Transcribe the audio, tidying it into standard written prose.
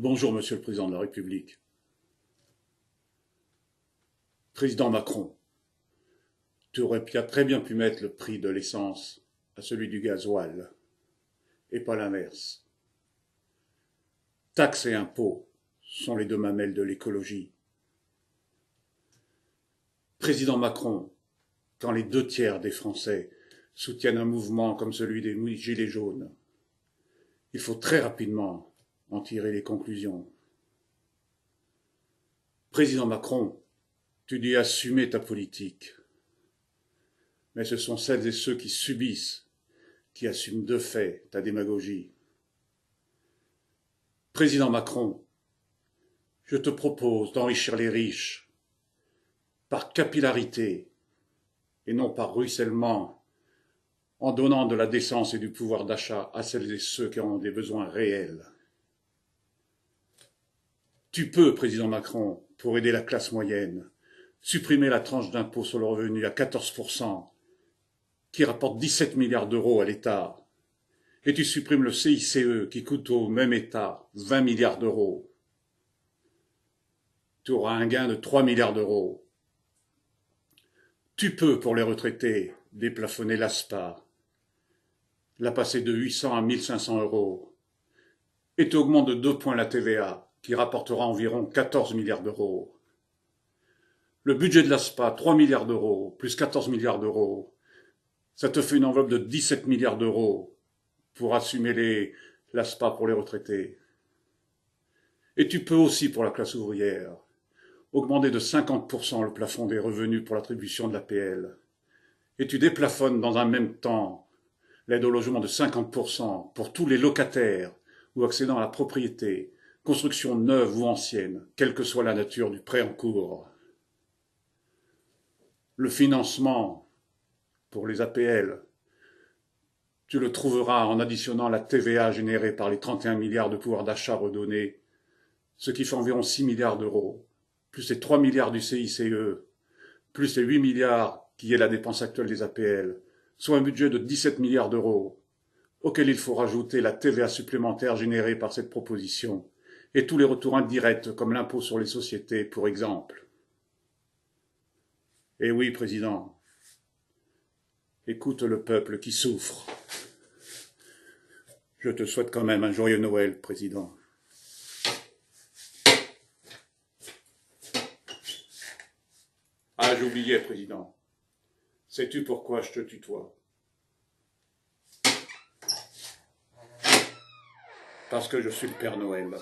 Bonjour, Monsieur le Président de la République. Président Macron, tu aurais très bien pu mettre le prix de l'essence à celui du gasoil, et pas l'inverse. Taxes et impôts sont les deux mamelles de l'écologie. Président Macron, quand les 2/3 des Français soutiennent un mouvement comme celui des Gilets jaunes, il faut très rapidement en tirer les conclusions. Président Macron, tu dis assumer ta politique. Mais ce sont celles et ceux qui subissent qui assument de fait ta démagogie. Président Macron, je te propose d'enrichir les riches par capillarité et non par ruissellement, en donnant de la décence et du pouvoir d'achat à celles et ceux qui ont des besoins réels. Tu peux, Président Macron, pour aider la classe moyenne, supprimer la tranche d'impôt sur le revenu à 14%, qui rapporte 17 milliards d'euros à l'État, et tu supprimes le CICE qui coûte au même État 20 milliards d'euros. Tu auras un gain de 3 milliards d'euros. Tu peux, pour les retraités, déplafonner l'ASPA, la passer de 800 à 1500 euros, et tu augmentes de 2 points la TVA, qui rapportera environ 14 milliards d'euros. Le budget de l'ASPA, 3 milliards d'euros, plus 14 milliards d'euros, ça te fait une enveloppe de 17 milliards d'euros pour assumer l'ASPA pour les retraités. Et tu peux aussi, pour la classe ouvrière, augmenter de 50% le plafond des revenus pour l'attribution de l'APL. Et tu déplafonnes dans un même temps l'aide au logement de 50% pour tous les locataires ou accédant à la propriété, construction neuve ou ancienne, quelle que soit la nature du prêt en cours. Le financement pour les APL, tu le trouveras en additionnant la TVA générée par les 31 milliards de pouvoir d'achat redonnés, ce qui fait environ 6 milliards d'euros, plus les 3 milliards du CICE, plus les 8 milliards qui est la dépense actuelle des APL, soit un budget de 17 milliards d'euros, auquel il faut rajouter la TVA supplémentaire générée par cette proposition, et tous les retours indirects comme l'impôt sur les sociétés, pour exemple. Eh oui, Président, écoute le peuple qui souffre. Je te souhaite quand même un joyeux Noël, Président. Ah, j'oubliais, Président. Sais-tu pourquoi je te tutoie? Parce que je suis le Père Noël.